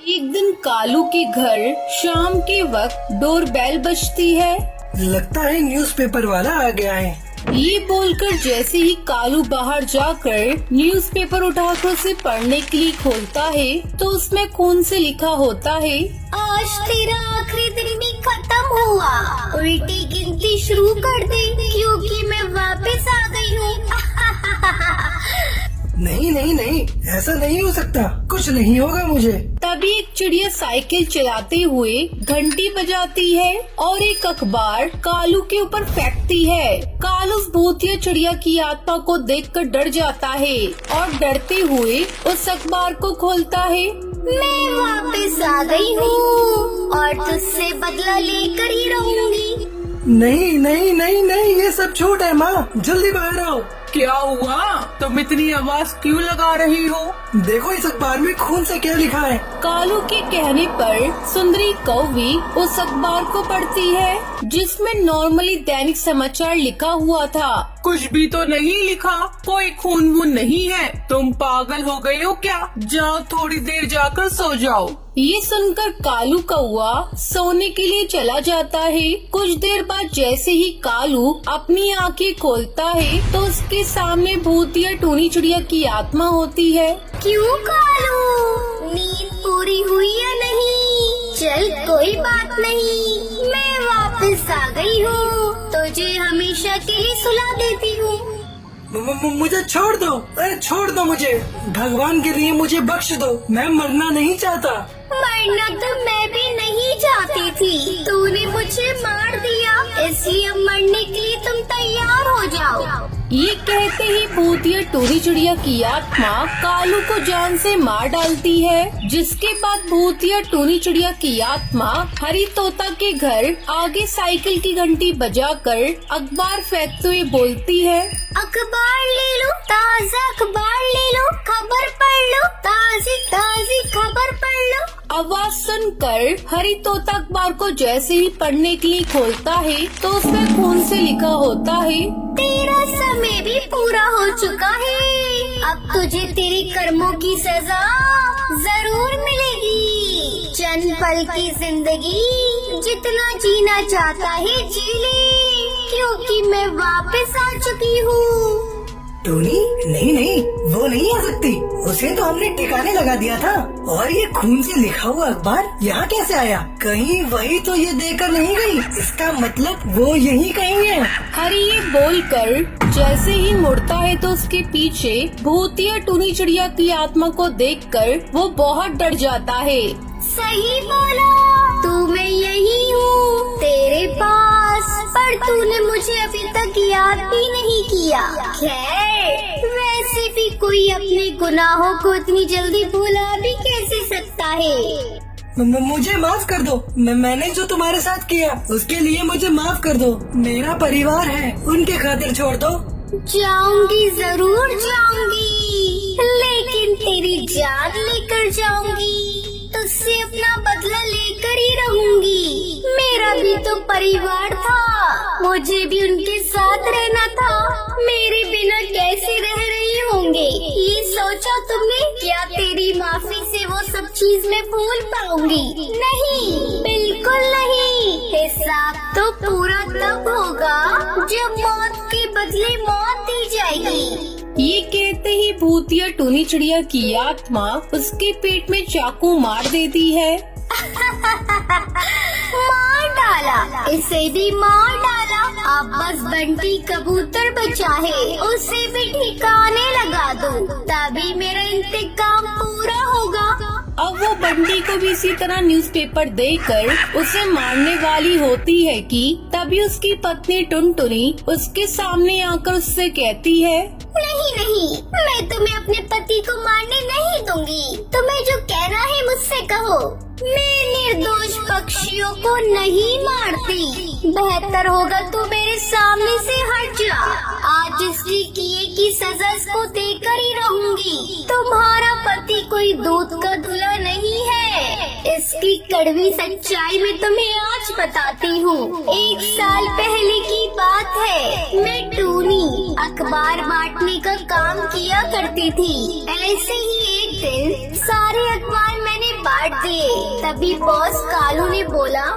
एक दिन कालू के घर शाम के वक्त डोरबेल बजती है। लगता है न्यूज़पेपर वाला आ गया है। ये बोलकर जैसे ही कालू बाहर जाकर न्यूज़पेपर उठाकर उसे पढ़ने के लिए खोलता है तो उसमें खून से लिखा होता है, आज तेरा आखिरी दिन भी खत्म हुआ। उल्टी गिनती शुरू कर दे क्योंकि मैं वापस आ गई हूँ। नहीं नहीं नहीं, ऐसा नहीं हो सकता, कुछ नहीं होगा मुझे। तभी एक चिड़िया साइकिल चलाते हुए घंटी बजाती है और एक अखबार कालू के ऊपर फेंकती है। कालू उस भूतिया चिड़िया की आत्मा को देखकर डर जाता है और डरते हुए उस अखबार को खोलता है। मैं वापस आ गई हूँ और तुझसे बदला लेकर ही रहूंगी। नहीं नहीं नहीं नहीं, ये सब झूठ है माँ, जल्दी बाहर आओ। क्या हुआ? तुम इतनी आवाज क्यों लगा रही हो? देखो इस अखबार में खून से क्या लिखा है। कालू के कहने पर सुंदरी कौवी उस अखबार को पढ़ती है जिसमें नॉर्मली दैनिक समाचार लिखा हुआ था। कुछ भी तो नहीं लिखा, कोई खून वून नहीं है। तुम पागल हो गए हो क्या? जाओ थोड़ी देर जाकर सो जाओ। ये सुनकर कालू कौवा सोने के लिए चला जाता है। कुछ देर बाद जैसे ही कालू अपनी आंखें खोलता है तो उसके सामने भूतिया टूनी चिड़िया की आत्मा होती है। क्यों कालू, नींद पूरी हुई या नहीं? चल कोई बात नहीं, मैं वापस आ गई हूँ, तुझे हमेशा के लिए सुला देती हूँ। मुझे छोड़ दो, अरे छोड़ दो मुझे, भगवान के लिए मुझे बख्श दो, मैं मरना नहीं चाहता। मरना तो मैं भी नहीं चाहती थी, तूने मुझे मार दिया, इसलिए मरने के लिए तुम तैयार हो जाओ। ये कहते ही भूतिया टूनी चिड़िया की आत्मा कालू को जान से मार डालती है। जिसके बाद भूतिया टूनी चिड़िया की आत्मा हरी तोता के घर आगे साइकिल की घंटी बजाकर अखबार फेंकते हुए बोलती है, अखबार ले लो, ताज़ा अखबार ले लो, खबर पढ़ लो, ताज़ी ताज़ी खबर पढ़ लो। आवाज सुनकर हरी तोता अखबार को जैसे ही पढ़ने के लिए खोलता है तो उसमें खून से लिखा होता है, तेरा समय भी पूरा हो चुका है, अब तुझे तेरे कर्मों की सजा जरूर मिलेगी। चंद पल की जिंदगी जितना जीना चाहता है जी ले, क्योंकि मैं वापस आ चुकी हूँ। टोनी, नहीं नहीं, वो नहीं आ सकती, उसे तो हमने ठिकाने लगा दिया था। और ये खून से लिखा हुआ अखबार यहाँ कैसे आया? कहीं वही तो ये देकर नहीं गई, इसका मतलब वो यहीं कहीं है। हरी ये बोलकर जैसे ही मुड़ता है तो उसके पीछे भूतिया टूनी चिड़िया की आत्मा को देखकर वो बहुत डर जाता है। सही बोला, तू मैं यही हूँ तेरे पास, पर तूने मुझे अभी तक याद भी नहीं किया। खैर, वैसे भी कोई अपने गुनाहों को इतनी जल्दी भुला भी कैसे सकता है। मुझे माफ कर दो, मैंने जो तुम्हारे साथ किया उसके लिए मुझे माफ कर दो। मेरा परिवार है, उनके खातिर छोड़ दो। जाऊंगी, जरूर जाऊंगी, लेकिन तेरी जान लेकर जाऊंगी, तुझसे अपना बदला लेकर ही रहूंगी। मेरा भी तो परिवार था, मुझे भी उनके साथ रहना था, मेरे बिना कैसे रह रही होंगे ये सोचा तुमने? क्या तेरी माफी से वो सब चीज मैं भूल पाऊंगी? नहीं, बिल्कुल नहीं। हिसाब तो पूरा तब होगा जब मौत के बदले मौत दी जाएगी। ये कहते ही भूतिया टूनी चिड़िया की आत्मा उसके पेट में चाकू मार देती है। मार डाला, इसे भी मार डाला, अब बस बंटी कबूतर बचा है, उसे भी ठिकाने लगा दूं, तभी मेरा इंतकाम पूरा होगा। अब वो बंटी को भी इसी तरह न्यूज़पेपर देकर उसे मारने वाली होती है कि तभी उसकी पत्नी टुनटुनी उसके सामने आकर उससे कहती है, नहीं नहीं, मैं तुम्हें अपने पति को मारने नहीं दूंगी, तुम्हें जो कहना है मुझसे कहो। मैं निर्दोष पक्षियों को नहीं मारती, बेहतर होगा तू मेरे सामने से हट जा। आज इसलिए किए की सजा इसको देकर ही रहूंगी। तुम्हारा पति कोई दूध का धुला नहीं है, इस इसकी कड़वी सच्चाई मैं तुम्हें आज बताती हूँ। 1 साल पहले की बात है, मैं टूनी अखबार बांटने का काम किया करती थी। ऐसे ही एक दिन सारे अखबार मैंने बांट दिए। तभी बॉस कालू ने बोला,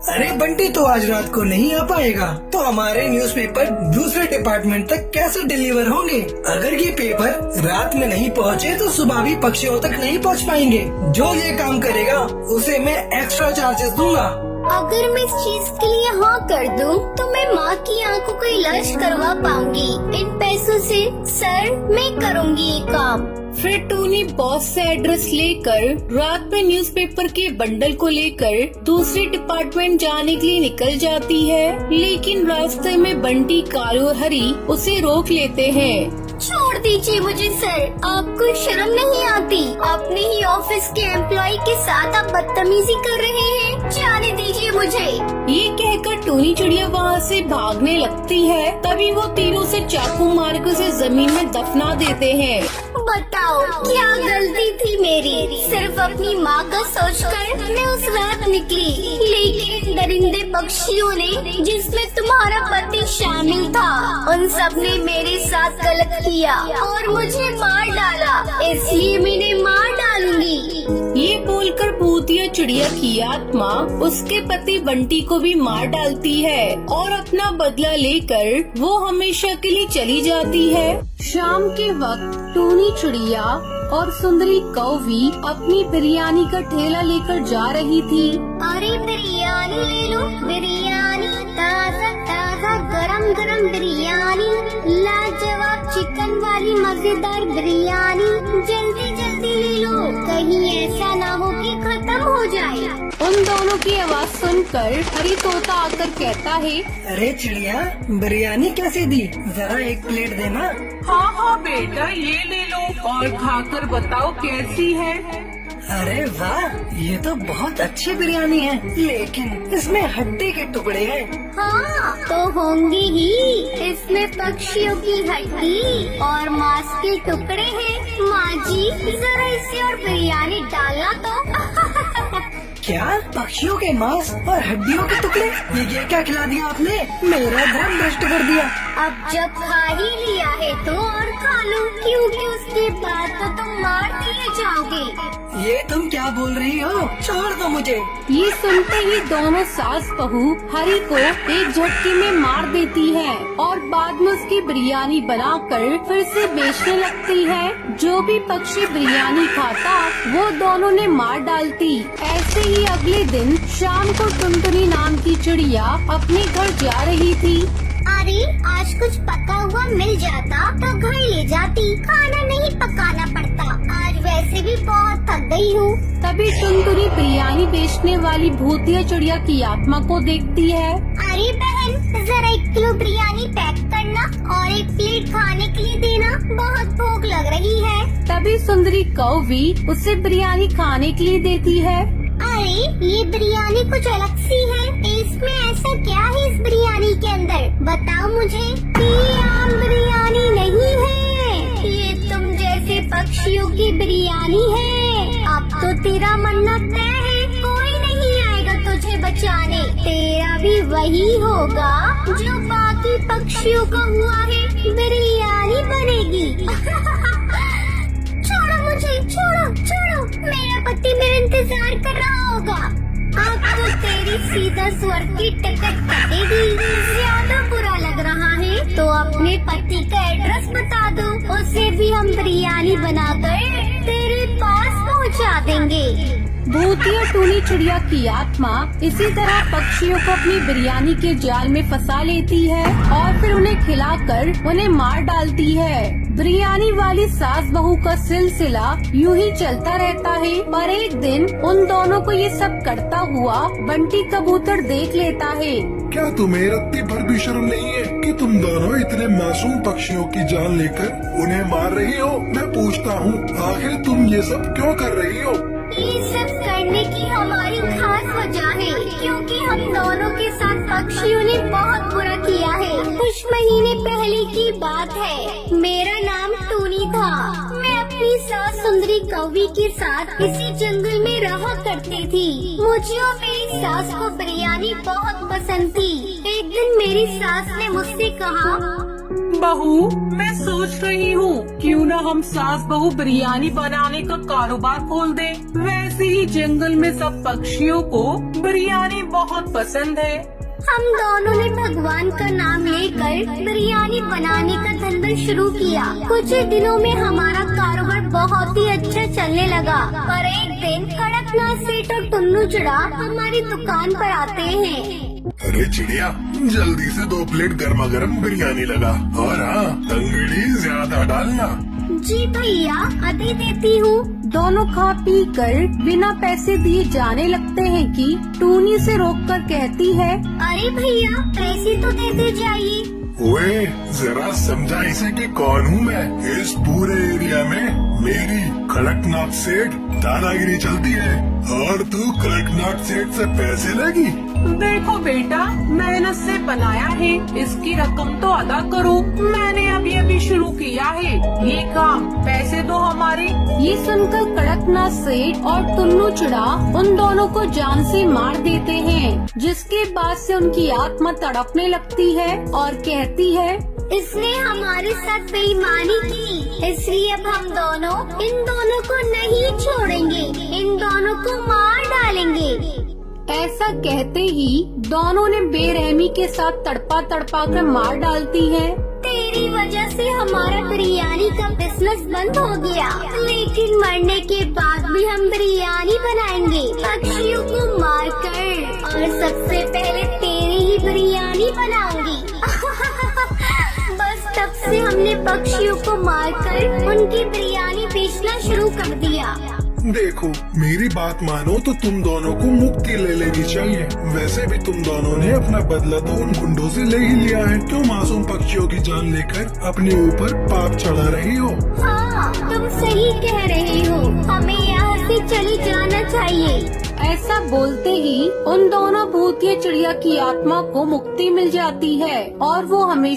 अरे बंटी तो आज रात को नहीं आ पाएगा, तो हमारे न्यूज़पेपर दूसरे डिपार्टमेंट तक कैसे डिलीवर होंगे? अगर ये पेपर रात में नहीं पहुँचे तो सुबह भी पक्षियों तक नहीं पहुँच पाएंगे। जो ये काम करेगा उसे मैं एक्स्ट्रा चार्जेस दूंगा। अगर मैं इस चीज के लिए हाँ कर दूं, तो मैं माँ की आंखों का इलाज करवा पाऊंगी। इन पैसों से सर मैं करूंगी ये काम। फिर टूनी बॉस से एड्रेस लेकर रात में न्यूज़पेपर के बंडल को लेकर दूसरे डिपार्टमेंट जाने के लिए निकल जाती है। लेकिन रास्ते में बंटी, कालू और हरी उसे रोक लेते हैं। छोड़ दीजिए मुझे सर, आपको शर्म नहीं आती? अपने ही ऑफिस के एम्प्लॉय के साथ आप बदतमीजी कर रहे हैं, जाने दीजिए मुझे। ये कहकर टूनी चिड़िया वहाँ से भागने लगती है। तभी वो तीनों से चाकू मार कर उसे जमीन में दफना देते हैं। बताओ क्या गलती थी मेरी? सिर्फ अपनी माँ का सोचकर मैं उस रात निकली, लेकिन दरिंदे पक्षियों ने, जिसमें तुम्हारा पति शामिल था, उन सब ने मेरे साथ गलत किया और मुझे मार डाला। इसलिए मैंने मार डालूंगी। ये बोलकर भूतिया चिड़िया की आत्मा उसके पति बंटी को भी मार डालती है और अपना बदला लेकर वो हमेशा के लिए चली जाती है। शाम के वक्त टूनी चिड़िया और सुंदरी कौवी अपनी बिरयानी का ठेला लेकर जा रही थी। अरे बिरयानी ले लो, बिरयानी ताजा ताजा गरम गरम बिरयानी, लाजवाब चिकन वाली मजेदार बिरयानी, जल्दी जल्दी ले लो, कहीं ऐसा ना हो कि खत्म हो जाए। उन दोनों की आवाज सुनकर हरी तोता आकर कहता है, अरे चिड़िया, बिरयानी कैसे दी? जरा एक प्लेट देना। हाँ हाँ बेटा, ये ले लो और खाकर बताओ कैसी है। अरे वाह, ये तो बहुत अच्छी बिरयानी है, लेकिन इसमें हड्डी के टुकड़े हैं। हाँ तो होंगी ही, इसमें पक्षियों की हड्डी और मांस के टुकड़े हैं। माँ जी जरा इसे और बिरयानी डालना तो। क्या पक्षियों के मांस और हड्डियों के टुकड़े? ये क्या खिला दिया आपने? मेरा धर्म भ्रष्ट कर दिया। अब जब खा ही लिया है तो और खा लो, क्योंकि उसके बाद तो तुम मार दिए जाओगे। ये तुम क्या बोल रही हो? छोड़ दो मुझे। ये सुनते ही दोनों सास बहू हरी को एक झटके में मार देती है और बाद में उसकी बिरयानी बनाकर फिर से बेचने लगती है। जो भी पक्षी बिरयानी खाता वो दोनों ने मार डालती। ऐसे ही अगले दिन शाम को टुनटुनी नाम की चिड़िया अपने घर जा रही थी। अरे आज कुछ पका हुआ मिल जाता तो घर ले जाती, खाना नहीं पकाना पड़ता। आज वैसे भी बहुत थक गई हूँ। तभी टुनटुनी बिरयानी बेचने वाली भूतिया चिड़िया की आत्मा को देखती है। अरे बहन, जरा 1 किलो बिरयानी पैक करना और 1 प्लेट खाने के लिए देना, बहुत भूख लग रही है। तभी सुंदरी कौवी उसे बिरयानी खाने के लिए देती है। अरे ये बिरयानी कुछ अलग सी है, इसमें ऐसा क्या है इस बिरयानी के अंदर? बताओ मुझे। ये आम बिरयानी नहीं है, ये तुम जैसे पक्षियों की बिरयानी है। अब तो तेरा मरना तय है, कोई नहीं आएगा तुझे बचाने। तेरा भी वही होगा जो बाकी पक्षियों का हुआ है, बिरयानी बनेगी। छोड़ो मुझे, छोड़ो छोड़ो, मेरा पति मेरा इंतजार कर रहा होगा। अब तो तेरी सीधा स्वर्ग की टिकट कटेगी। ज्यादा बुरा लग रहा है तो अपने पति का एड्रेस बता दो, उसे भी हम बिरयानी बनाकर तेरे पास पहुंचा देंगे। भूतिया टूनी चिड़िया की आत्मा इसी तरह पक्षियों को अपनी बिरयानी के जाल में फंसा लेती है और फिर उन्हें खिलाकर उन्हें मार डालती है। बिरयानी वाली सास बहू का सिलसिला यूं ही चलता रहता है। पर एक दिन उन दोनों को ये सब करता हुआ बंटी कबूतर देख लेता है। क्या तुम्हें रत्ती भर भी शर्म नहीं है कि तुम दोनों इतने मासूम पक्षियों की जान लेकर उन्हें मार रही हो? मैं पूछता हूँ, आखिर तुम ये सब क्यों कर रही हो? ये सब करने की हमारी खास वजह है, क्योंकि हम दोनों के साथ पक्षियों ने बहुत बुरा किया है। कुछ महीने पहले की बात है, मेरा नाम टूनी था। मैं मेरी सास सुंदरी कौवी के साथ इसी जंगल में रहा करती थी। मुझे और मेरी सास को बिरयानी बहुत पसंद थी। एक दिन मेरी सास ने मुझसे कहा, बहू, मैं सोच रही हूँ क्यों न हम सास बहू बिरयानी बनाने का कारोबार खोल दें। वैसे ही जंगल में सब पक्षियों को बिरयानी बहुत पसंद है। हम दोनों ने भगवान का नाम लेकर बिरयानी बनाने का धंधा शुरू किया। कुछ ही दिनों में हमारा कारोबार बहुत ही अच्छा चलने लगा। पर एक दिन कड़कनाथ सेठ और टुन्नू चिड़ा हमारी दुकान पर आते हैं। अरे चिड़िया, जल्दी से 2 प्लेट गर्मा गर्म बिरयानी लगा और हाँ, तंगड़ी ज्यादा डालना। जी भैया, अभी देती हूँ। दोनों खा पी कर बिना पैसे दिए जाने लगते हैं कि टूनी से रोककर कहती है, अरे भैया, पैसे तो देते जाइए। ओए, जरा समझा इसे कि कौन हूँ मैं। इस पूरे एरिया में मेरी कड़कनाथ सेठ दादागिरी चलती है और तू कड़कनाथ सेठ से पैसे लेगी। देखो बेटा, मेहनत से बनाया है, इसकी रकम तो अदा करो। मैंने अभी शुरू किया है ये काम, पैसे दो हमारे। ये सुनकर कड़कनाथ सेठ और टुन्नू चिड़ा उन दोनों को जान से मार देते हैं, जिसके बाद से उनकी आत्मा तड़पने लगती है और कहती है, इसने हमारे साथ बेईमानी की, इसलिए अब हम दोनों इन दोनों को नहीं छोड़ेंगे, इन दोनों को मार डालेंगे। ऐसा कहते ही दोनों ने बेरहमी के साथ तड़पा तड़पा कर मार डालती है। तेरी वजह से हमारा बिरयानी का बिजनेस बंद हो गया, लेकिन मरने के बाद भी हम बिरयानी बनाएंगे पक्षियों को मारकर, और सबसे पहले तेरी ही बिरयानी बनाऊंगी। बस तब से हमने पक्षियों को मारकर उनकी बिरयानी बेचना शुरू कर दिया। देखो, मेरी बात मानो तो तुम दोनों को मुक्ति ले लेनी चाहिए। वैसे भी तुम दोनों ने अपना बदला तो उन गुंडों से ले ही लिया है। क्यों मासूम पक्षियों की जान लेकर अपने ऊपर पाप चढ़ा रही हो? हाँ, तुम सही कह रहे हो, हमें यहाँ से चले जाना चाहिए। ऐसा बोलते ही उन दोनों भूतिया चिड़िया की आत्मा को मुक्ति मिल जाती है और वो हमेशा